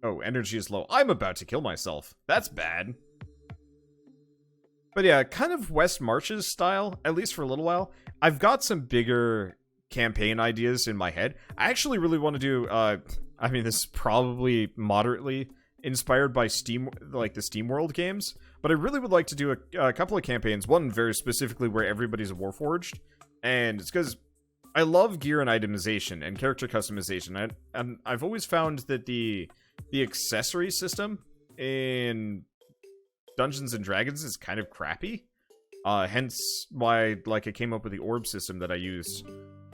Oh, energy is low. I'm about to kill myself. That's bad. But yeah, kind of West Marches style, at least for a little while. I've got some bigger campaign ideas in my head. I actually really want to do, I mean, this is probably moderately inspired by Steam, like the SteamWorld games, but I really would like to do a couple of campaigns, one very specifically where everybody's a Warforged, and it's because I love gear and itemization and character customization, and I've always found that the accessory system in Dungeons and Dragons is kind of crappy. Hence why, like, I came up with the orb system that I used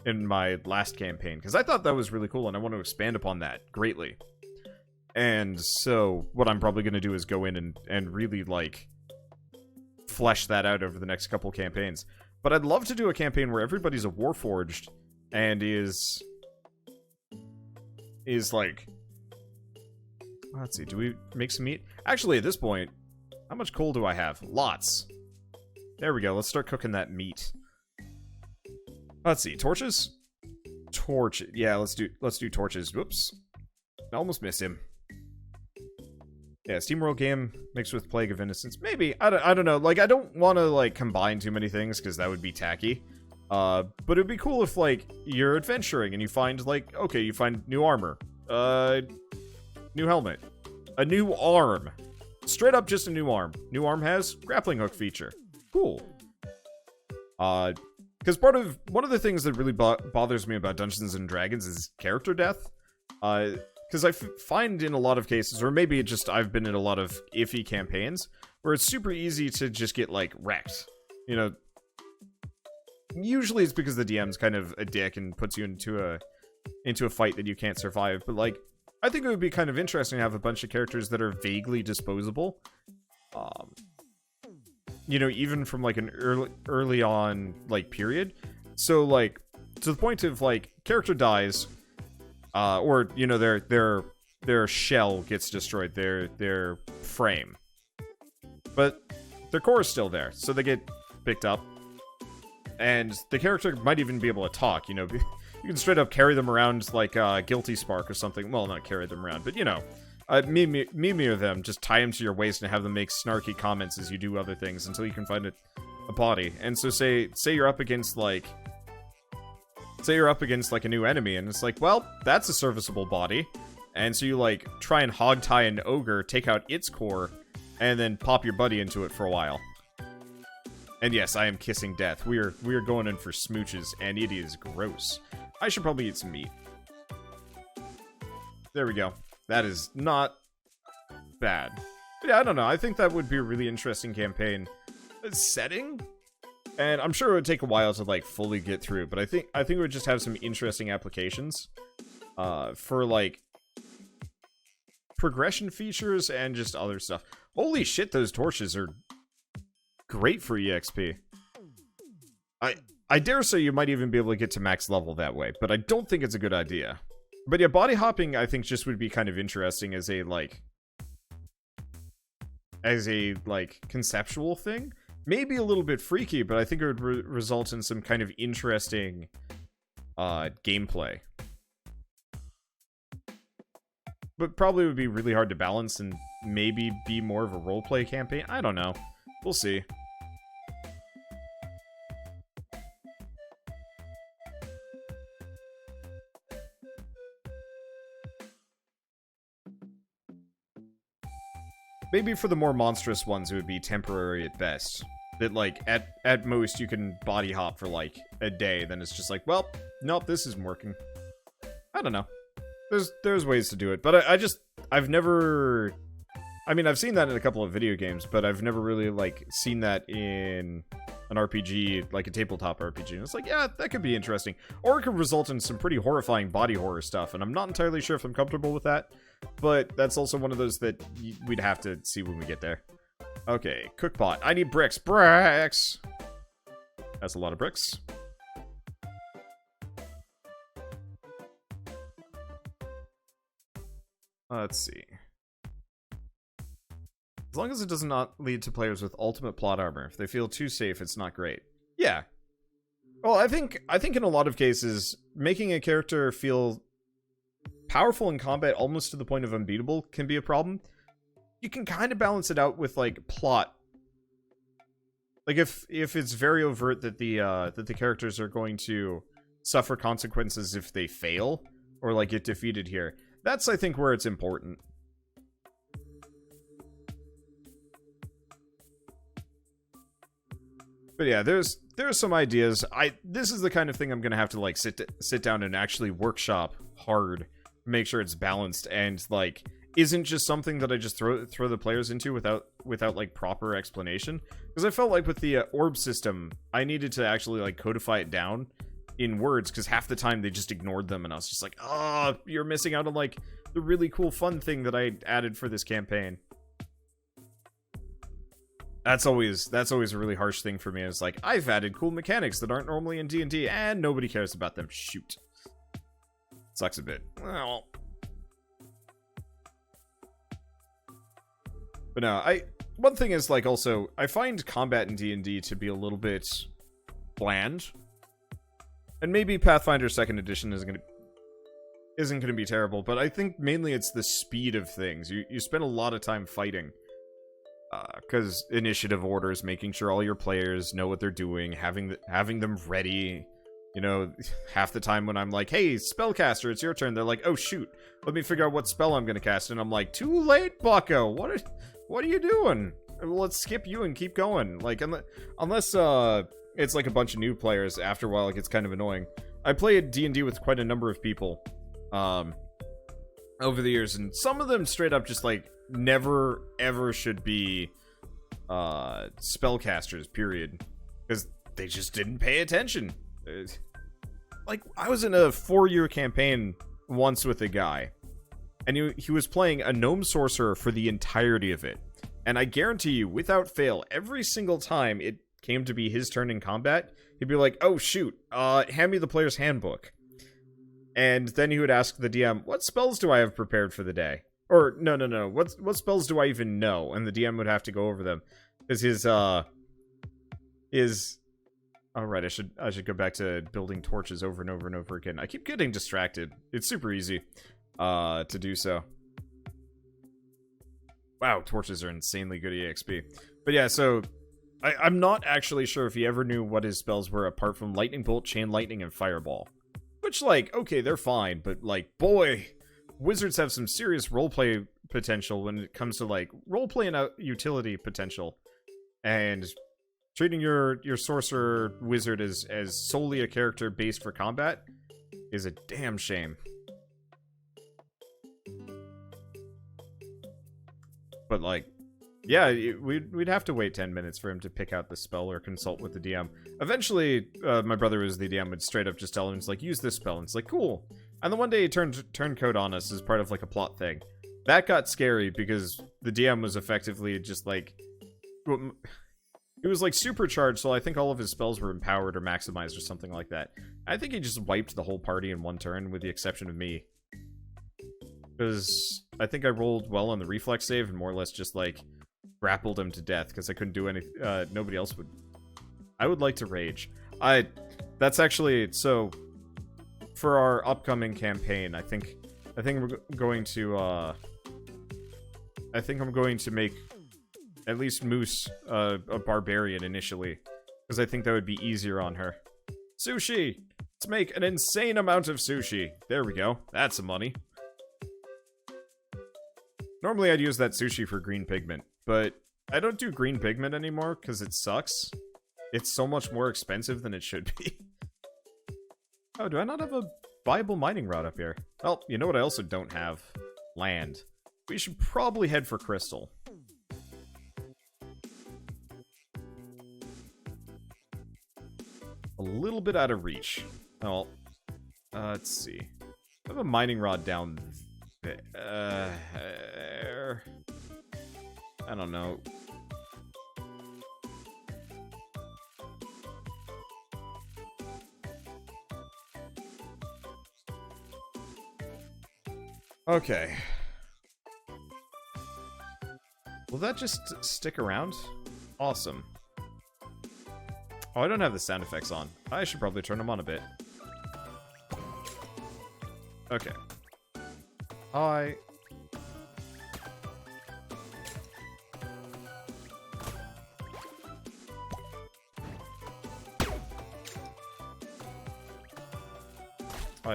in my last campaign, because I thought that was really cool, and I want to expand upon that greatly. And so, what I'm probably going to do is go in and really, like, flesh that out over the next couple campaigns. But I'd love to do a campaign where everybody's a Warforged, and is like... Let's see, do we make some meat? Actually, at this point, how much coal do I have? Lots. There we go, let's start cooking that meat. Let's see, torches? Torch, yeah, let's do torches. Whoops. I almost missed him. Yeah, SteamWorld game mixed with Plague of Innocence. Maybe, I don't know. Like, I don't want to, like, combine too many things, because that would be tacky. But it'd be cool if, like, you're adventuring and you find, like, okay, you find new armor. New helmet. A new arm. Straight up just a new arm. New arm has grappling hook feature. Cool. Because one of the things that really bothers me about Dungeons and Dragons is character death. Because I find in a lot of cases, or maybe just I've been in a lot of iffy campaigns, where it's super easy to just get, like, wrecked. You know, usually it's because the DM's kind of a dick and puts you into a fight that you can't survive, but, like, I think it would be kind of interesting to have a bunch of characters that are vaguely disposable. You know, even from, like, an early on, like, period. So, like, to the point of, like, character dies, or, you know, their shell gets destroyed, their frame. But their core is still there, so they get picked up. And the character might even be able to talk, you know. You can straight up carry them around like Guilty Spark or something. Well, not carry them around, but, you know. Mimir them, just tie them to your waist and have them make snarky comments as you do other things until you can find a body. And so say you're up against, like... Say you're up against, like, a new enemy, and it's like, well, that's a serviceable body. And so you, like, try and hogtie an ogre, take out its core, and then pop your buddy into it for a while. And yes, I am kissing death. We are going in for smooches, and it is gross. I should probably eat some meat. There we go. That is not bad. But yeah, I don't know. I think that would be a really interesting campaign setting. And I'm sure it would take a while to, like, fully get through, but I think it would just have some interesting applications for, like, progression features and just other stuff. Holy shit, those torches are great for EXP. I dare say you might even be able to get to max level that way, but I don't think it's a good idea. But yeah, body hopping, I think, just would be kind of interesting as a, like, conceptual thing. Maybe a little bit freaky, but I think it would result in some kind of interesting gameplay. But probably would be really hard to balance and maybe be more of a roleplay campaign. I don't know. We'll see. Maybe for the more monstrous ones, it would be temporary at best. That, like, at most, you can body hop for, like, a day. Then it's just like, well, nope, this isn't working. I don't know. There's ways to do it. But I've never... I mean, I've seen that in a couple of video games, but I've never really, like, seen that in an RPG, like a tabletop RPG. And it's like, yeah, that could be interesting. Or it could result in some pretty horrifying body horror stuff, and I'm not entirely sure if I'm comfortable with that. But that's also one of those that we'd have to see when we get there. Okay, cookpot. I need bricks. Bricks! That's a lot of bricks. Let's see. As long as it does not lead to players with ultimate plot armor. If they feel too safe, it's not great. Yeah. Well, I think in a lot of cases, making a character feel powerful in combat almost to the point of unbeatable can be a problem. You can kind of balance it out with, like, plot. Like, if it's very overt that the characters are going to suffer consequences if they fail, or, like, get defeated here, that's, I think, where it's important. But yeah, there's some ideas. This is the kind of thing I'm gonna have to, like, sit down and actually workshop hard, make sure it's balanced, and, like, isn't just something that I just throw the players into without like proper explanation. Because I felt like with the orb system, I needed to actually, like, codify it down in words, because half the time they just ignored them, and I was just like, oh, you're missing out on, like, the really cool fun thing that I added for this campaign. That's always a really harsh thing for me. It's like, I've added cool mechanics that aren't normally in D&D, and nobody cares about them. Shoot. Sucks a bit. Well. But no, one thing is, like, also, I find combat in D&D to be a little bit bland. And maybe Pathfinder 2nd Edition isn't gonna be terrible, but I think mainly it's the speed of things. You spend a lot of time fighting. Because initiative orders, making sure all your players know what they're doing, having them ready. You know, half the time when I'm like, hey, spellcaster, it's your turn, they're like, oh shoot, let me figure out what spell I'm gonna cast, and I'm like, too late, bucko, what are you doing? Let's skip you and keep going. Like, unless it's like a bunch of new players, after a while it gets kind of annoying. I played D&D with quite a number of people over the years, and some of them straight up just, like, never ever should be spellcasters, period, because they just didn't pay attention. Like, I was in a 4-year campaign once with a guy, and he was playing a gnome sorcerer for the entirety of it, and I guarantee you, without fail, every single time it came to be his turn in combat, he'd be like, oh shoot, hand me the player's handbook. And then he would ask the DM, what spells do I have prepared for the day? Or, no, what spells do I even know? And the DM would have to go over them. Because his... Alright, I should go back to building torches over and over and over again. I keep getting distracted. It's super easy to do so. Wow, torches are insanely good EXP. But yeah, so... I'm not actually sure if he ever knew what his spells were apart from Lightning Bolt, Chain Lightning, and Fireball. Which, like, okay, they're fine, but, like, boy... Wizards have some serious roleplay potential when it comes to, like, roleplay and utility potential. And treating your sorcerer wizard as solely a character based for combat is a damn shame. But, like, yeah, we'd have to wait 10 minutes for him to pick out the spell or consult with the DM. Eventually, my brother was the DM, would straight up just tell him, it's like, use this spell. And it's like, cool. And then one day he turned code on us as part of, like, a plot thing. That got scary because the DM was effectively just, like... It was, like, supercharged, so I think all of his spells were empowered or maximized or something like that. I think he just wiped the whole party in one turn, with the exception of me. Because I think I rolled well on the reflex save and more or less just, like, grappled him to death because I couldn't do anything. Nobody else would. I would like to rage. That's actually... So... For our upcoming campaign, I think we're going to, I think I'm going to make at least Moose a barbarian initially, because I think that would be easier on her. Sushi! Let's make an insane amount of sushi. There we go. That's some money. Normally I'd use that sushi for green pigment, but I don't do green pigment anymore because it sucks. It's so much more expensive than it should be. Oh, do I not have a viable mining rod up here? Well, you know what I also don't have? Land. We should probably head for crystal. A little bit out of reach. Well, let's see. I have a mining rod down there. I don't know. Okay. Will that just stick around? Awesome. Oh, I don't have the sound effects on. I should probably turn them on a bit. Okay. I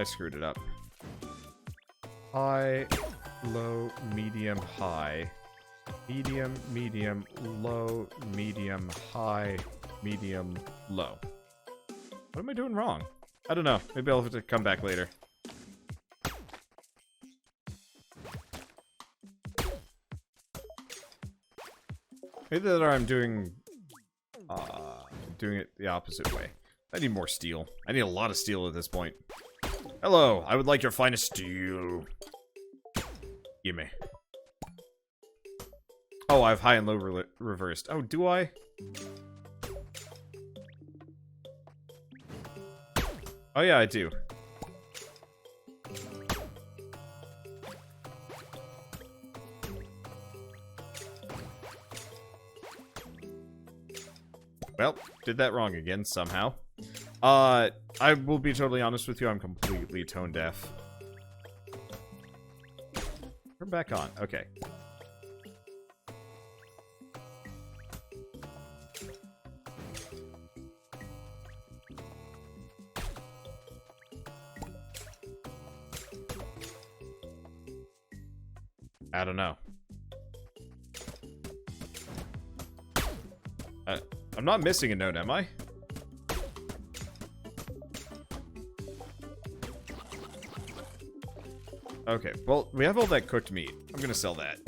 screwed it up. High, low, medium, high. Medium, medium, low, medium, high, medium, low. What am I doing wrong? I don't know. Maybe I'll have to come back later. Maybe that I'm doing it the opposite way. I need more steel. I need a lot of steel at this point. Hello, I would like your finest steel. Gimme. Oh, I have high and low reversed. Oh, do I? Oh yeah, I do. Well, did that wrong again, somehow. I will be totally honest with you, I'm completely tone deaf. We're back on, okay. I don't know. I'm not missing a note, am I? Okay, well, we have all that cooked meat. I'm gonna sell that.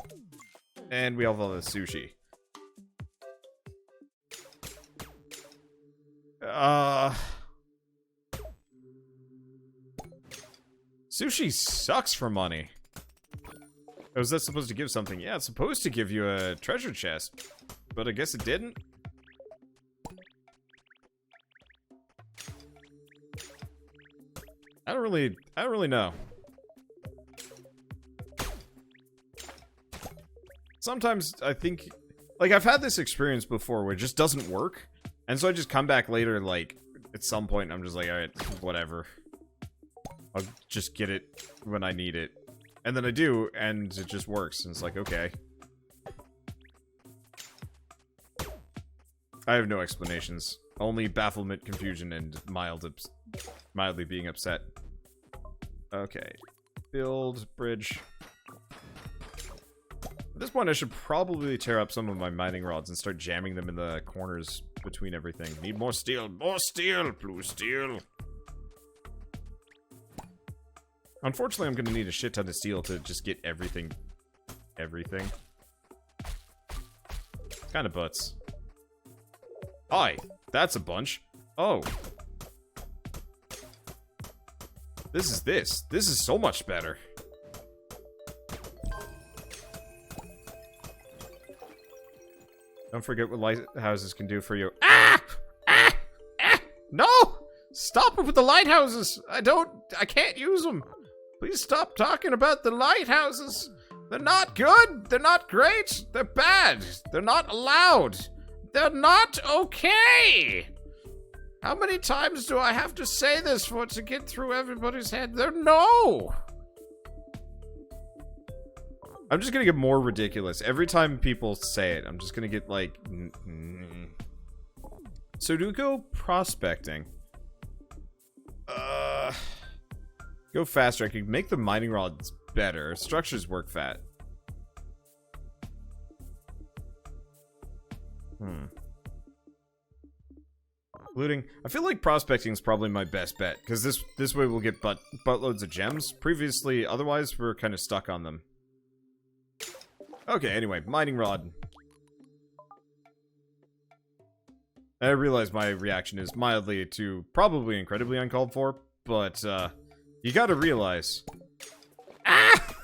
And we have all the sushi. Sushi sucks for money. Oh, is that supposed to give something? Yeah, it's supposed to give you a treasure chest. But I guess it didn't. I don't really know. Sometimes I think, like, I've had this experience before where it just doesn't work. And so I just come back later, like, at some point, and I'm just like, alright, whatever. I'll just get it when I need it. And then I do, and it just works. And it's like, okay. I have no explanations. Only bafflement, confusion, and mildly being upset. Okay. Build bridge. At this point, I should probably tear up some of my mining rods and start jamming them in the corners between everything. Need more steel. More steel! Blue steel! Unfortunately, I'm gonna need a shit ton of steel to just get everything. Everything. Kind of butts. Hi! That's a bunch. Oh. This is this. This is so much better. Don't forget what lighthouses can do for you. Ah! Ah! Ah! No! Stop it with the lighthouses! I can't use them! Please stop talking about the lighthouses! They're not good! They're not great! They're bad! They're not allowed! They're not okay! How many times do I have to say this for it to get through everybody's head? They're no! I'm just gonna get more ridiculous. Every time people say it, I'm just gonna get like... Sudoku prospecting. Go faster. I could make the mining rods better. Structures work fat. Looting. I feel like prospecting is probably my best bet, because this way we'll get buttloads of gems. Previously, otherwise, we're kind of stuck on them. Okay, anyway, mining rod. I realize my reaction is mildly to probably incredibly uncalled for, but, you gotta realize... Ah!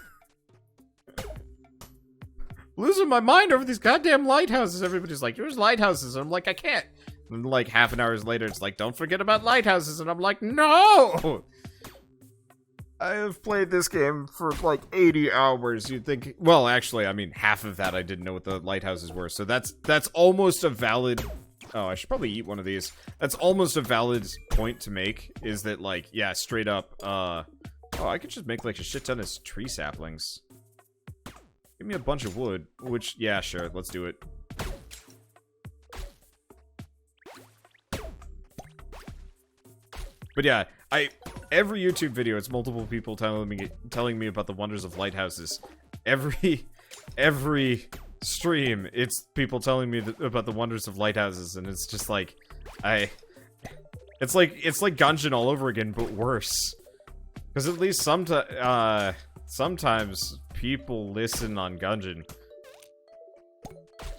Losing my mind over these goddamn lighthouses. Everybody's like, there's lighthouses. And I'm like, I can't. And like half an hour later, it's like, don't forget about lighthouses. And I'm like, no! I have played this game for like 80 hours. You'd think, well, actually, I mean, half of that I didn't know what the lighthouses were. So that's almost a valid... Oh, I should probably eat one of these. That's almost a valid point to make, is that, like, yeah, straight up, Oh, I could just make like a shit ton of tree saplings. Give me a bunch of wood, which, yeah, sure, let's do it. But yeah, every YouTube video, it's multiple people telling me about the wonders of lighthouses. Every stream, it's people telling me about the wonders of lighthouses, and it's just like, it's like Gungeon all over again, but worse. Because at least sometimes people listen on Gungeon.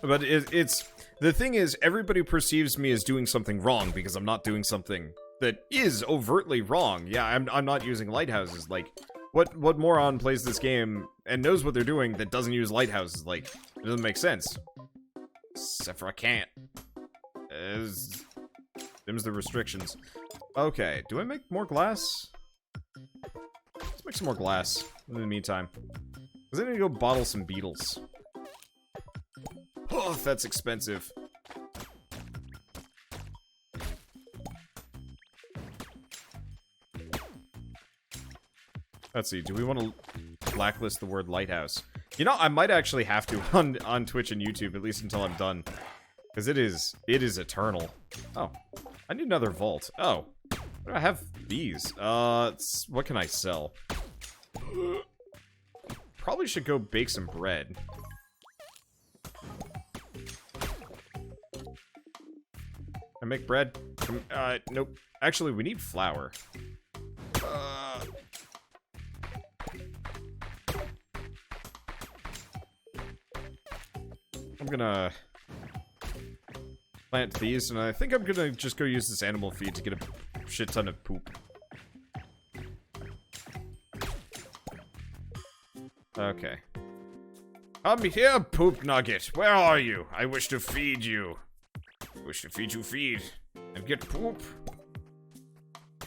But the thing is, everybody perceives me as doing something wrong because I'm not doing something that is overtly wrong. Yeah, I'm not using lighthouses. Like, what moron plays this game and knows what they're doing that doesn't use lighthouses? Like, it doesn't make sense. Except for I can't. Them's the restrictions. Okay, do I make more glass? Let's make some more glass in the meantime. Because I need to go bottle some beetles. Oh, that's expensive. Let's see, do we want to blacklist the word lighthouse? You know, I might actually have to on Twitch and YouTube, at least until I'm done. Because it is eternal. Oh, I need another vault. Oh, I have these. What can I sell? Probably should go bake some bread. I make bread? Nope. Actually, we need flour. I'm gonna plant these, and I think I'm gonna just go use this animal feed to get a shit ton of poop. Okay. Come here, poop nugget. Where are you? I wish to feed you. Wish to feed you feed. And get poop.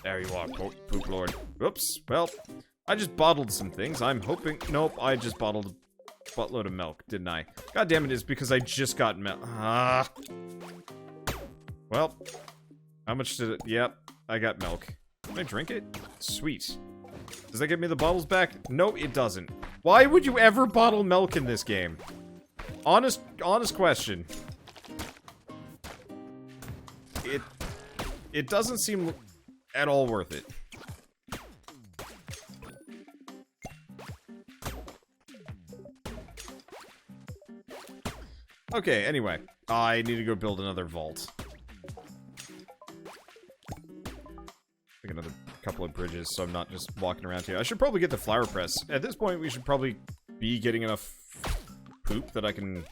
There you are, poop lord. Oops. Well, I just bottled some things. I'm hoping... Nope, I just bottled a buttload of milk, didn't I? God damn it, it's because I just got milk. Well, how much did it... Yep, I got milk. Can I drink it? Sweet. Does that give me the bottles back? No, it doesn't. Why would you ever bottle milk in this game? Honest question. It doesn't seem at all worth it. Okay, anyway. I need to go build another vault. Like another couple of bridges, so I'm not just walking around here. I should probably get the flower press. At this point, we should probably be getting enough poop that I can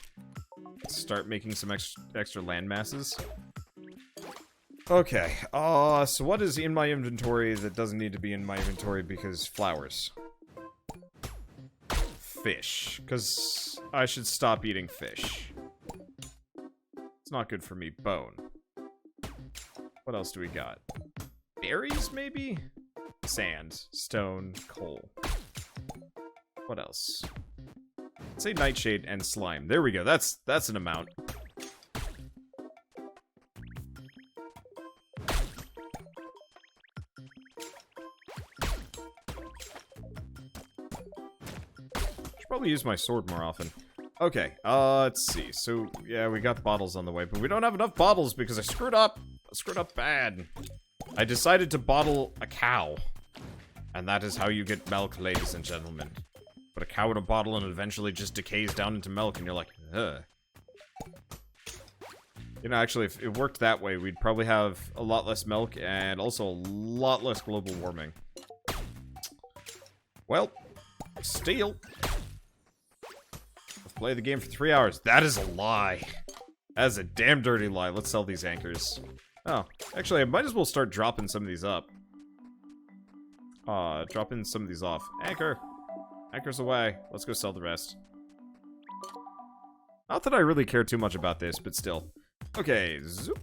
start making some extra land masses. Okay, so what is in my inventory that doesn't need to be in my inventory because flowers? Fish, because I should stop eating fish. It's not good for me. Bone. What else do we got? Berries, maybe? Sand, stone, coal. What else? Let's say nightshade and slime. There we go. That's an amount. Should probably use my sword more often. Okay, let's see. So, yeah, we got bottles on the way, but we don't have enough bottles because I screwed up. I screwed up bad. I decided to bottle a cow. And that is how you get milk, ladies and gentlemen. Put a cow in a bottle and it eventually just decays down into milk and you're like, ugh. You know, actually, if it worked that way, we'd probably have a lot less milk and also a lot less global warming. Well, steal. Let's play the game for 3 hours. That is a lie. That is a damn dirty lie. Let's sell these anchors. Oh, actually, I might as well start dropping some of these up. Dropping some of these off. Anchor! Anchors away. Let's go sell the rest. Not that I really care too much about this, but still. Okay, zoop.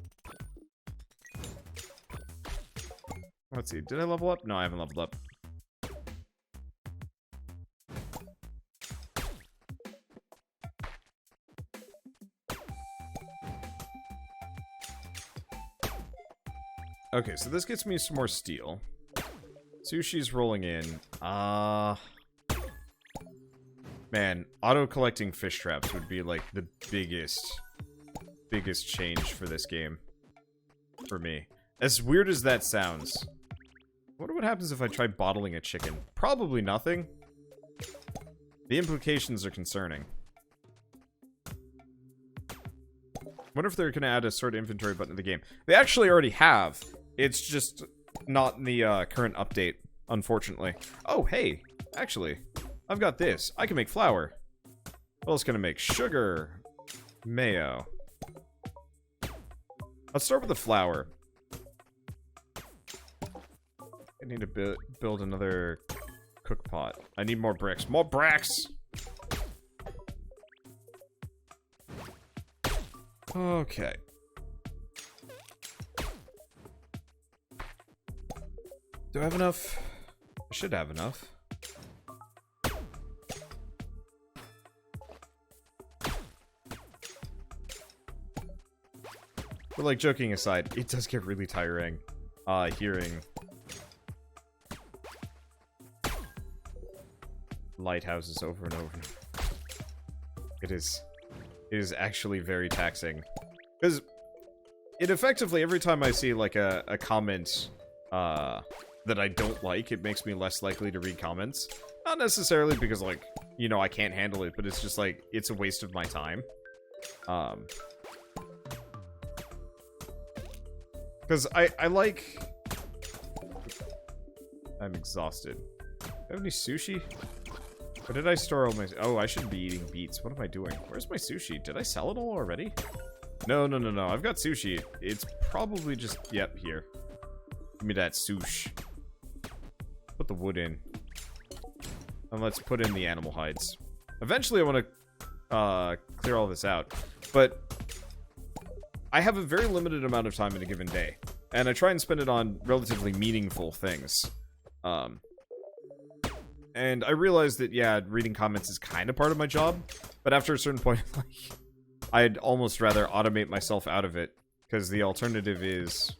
Let's see, did I level up? No, I haven't leveled up. Okay, so this gets me some more steel. Sushi's rolling in. Man, auto-collecting fish traps would be, like, the biggest change for this game. For me. As weird as that sounds. I wonder what happens if I try bottling a chicken. Probably nothing. The implications are concerning. Wonder if they're going to add a sort of inventory button to the game. They actually already have. It's just not in the current update, unfortunately. Oh, hey. Actually, I've got this. I can make flour. What else can I make? Sugar. Mayo. Let's start with the flour. I need to build another cook pot. I need more bricks. More bricks! Okay. Do I have enough? I should have enough. But like, joking aside, it does get really tiring hearing lighthouses over and over. It is actually very taxing. Because it effectively, every time I see like a comment that I don't like, it makes me less likely to read comments. Not necessarily because, like, you know, I can't handle it, but it's just like, it's a waste of my time. Because I like... I'm exhausted. Do I have any sushi? Or did I store all my... Oh, I shouldn't be eating beets. What am I doing? Where's my sushi? Did I sell it all already? No. I've got sushi. It's probably just... Yep, here. Give me that sushi. Put the wood in. And let's put in the animal hides. Eventually I want to clear all this out. But I have a very limited amount of time in a given day. And I try and spend it on relatively meaningful things. And I realized that, yeah, reading comments is kind of part of my job. But after a certain point, like, I'd almost rather automate myself out of it. Because the alternative is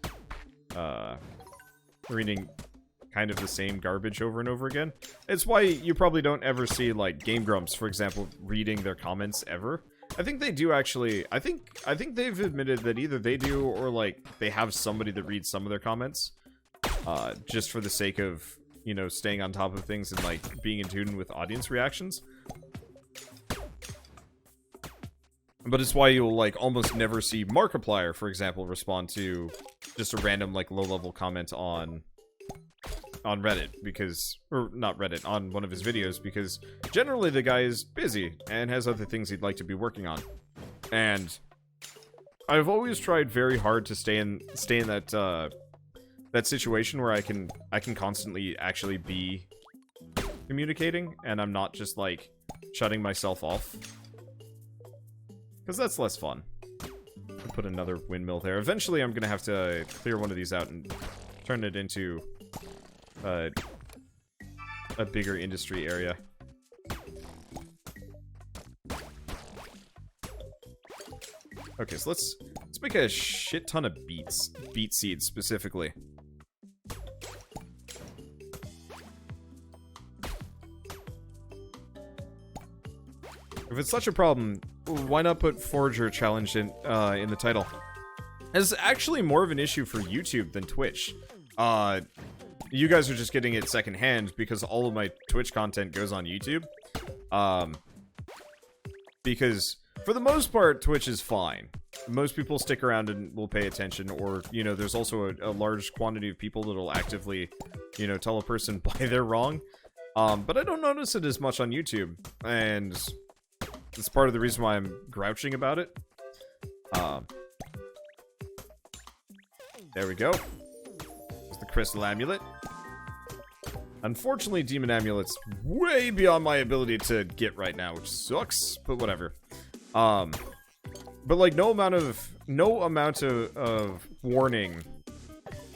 reading kind of the same garbage over and over again. It's why you probably don't ever see, like, Game Grumps, for example, reading their comments ever. I think they do actually. I think they've admitted that either they do or, like, they have somebody that reads some of their comments. Just for the sake of, you know, staying on top of things and, like, being in tune with audience reactions. But it's why you'll, like, almost never see Markiplier, for example, respond to just a random, like, low-level comment on Reddit, because... Or, not Reddit, on one of his videos, because generally the guy is busy and has other things he'd like to be working on. And I've always tried very hard to stay in that, that situation where I can constantly actually be communicating, and I'm not just, like, shutting myself off. Because that's less fun. I'll put another windmill there. Eventually I'm gonna have to clear one of these out and turn it into a bigger industry area. Okay, so let's make a shit ton of beets. Beet seeds, specifically. If it's such a problem, why not put Forager challenge in the title? It's actually more of an issue for YouTube than Twitch. You guys are just getting it secondhand because all of my Twitch content goes on YouTube. Because for the most part, Twitch is fine. Most people stick around and will pay attention, or, you know, there's also a large quantity of people that'll actively, you know, tell a person why they're wrong. But I don't notice it as much on YouTube, and it's part of the reason why I'm grouching about it. There we go. There's the Crystal Amulet. Unfortunately, Demon Amulet's way beyond my ability to get right now, which sucks, but whatever. But, like, no amount of warning.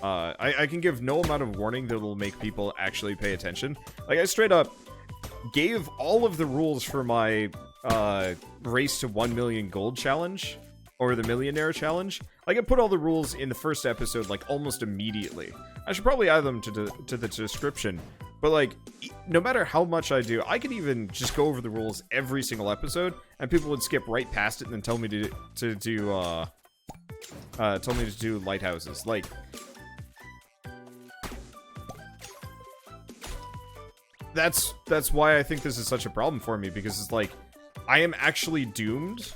I can give no amount of warning that will make people actually pay attention. Like, I straight up gave all of the rules for my race to 1 million gold challenge or the Millionaire challenge. Like, I put all the rules in the first episode, like, almost immediately. I should probably add them to the description. But, like, no matter how much I do, I could even just go over the rules every single episode, and people would skip right past it and then tell me to do Lighthouses. Like, that's why I think this is such a problem for me, because it's like, I am actually doomed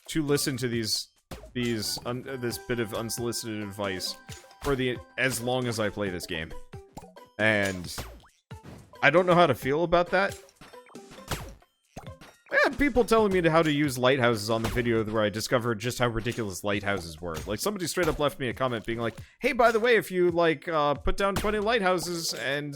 to listen to this bit of unsolicited advice for as long as I play this game. And I don't know how to feel about that. I had people telling me how to use lighthouses on the video where I discovered just how ridiculous lighthouses were. Like, somebody straight up left me a comment being like, hey, by the way, if you, like, put down 20 lighthouses and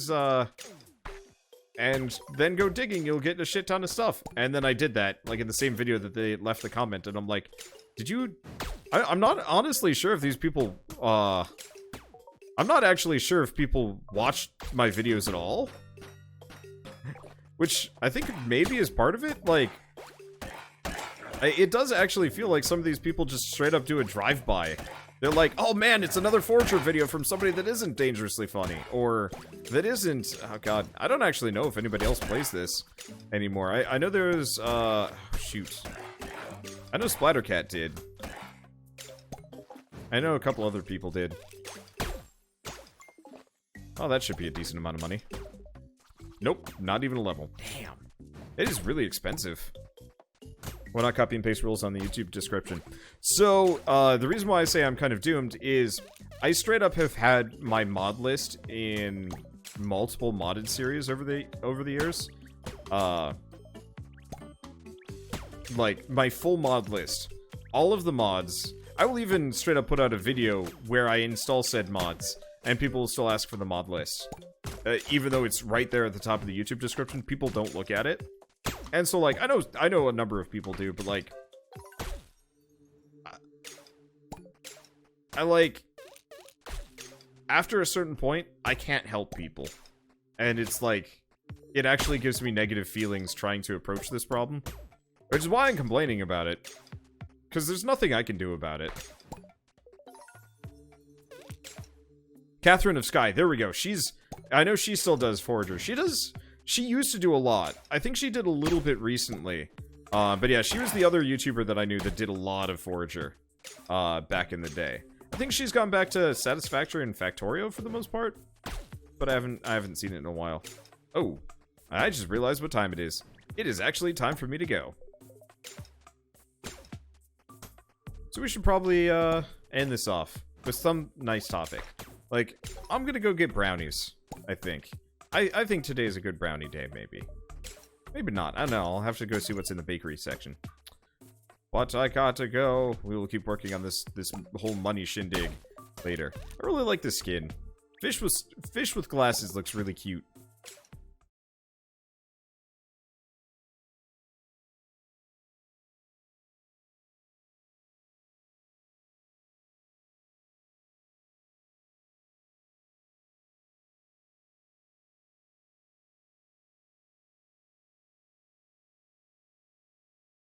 then go digging, you'll get a shit ton of stuff. And then I did that, like, in the same video that they left the comment, and I'm like, did you... I'm not honestly sure if these people, I'm not actually sure if people watched my videos at all. Which I think maybe is part of it. Like, it does actually feel like some of these people just straight up do a drive-by. They're like, oh man, it's another Forager video from somebody that isn't dangerously funny. Or that isn't... Oh god, I don't actually know if anybody else plays this anymore. I know there's, shoot. I know Splattercat did. I know a couple other people did. Oh, that should be a decent amount of money. Nope, not even a level. Damn. It is really expensive. Why not copy and paste rules on the YouTube description? So, the reason why I say I'm kind of doomed is I straight up have had my mod list in multiple modded series over the years. Like, my full mod list. All of the mods. I will even straight up put out a video where I install said mods, and people will still ask for the mod list. Even though it's right there at the top of the YouTube description, people don't look at it. And so, like, I know a number of people do, but, like... I, like... After a certain point, I can't help people. And it's, like... It actually gives me negative feelings trying to approach this problem. Which is why I'm complaining about it. Because there's nothing I can do about it. Catherine of Sky, there we go. I know she still does Forager. She used to do a lot. I think she did a little bit recently. But yeah, she was the other YouTuber that I knew that did a lot of Forager back in the day. I think she's gone back to Satisfactory and Factorio for the most part. But I haven't seen it in a while. Oh, I just realized what time it is. It is actually time for me to go. So we should probably end this off with some nice topic. Like, I'm gonna go get brownies, I think. I think today is a good brownie day, maybe. Maybe not. I don't know. I'll have to go see what's in the bakery section. But I gotta go. We will keep working on this whole money shindig later. I really like this skin. Fish with glasses looks really cute.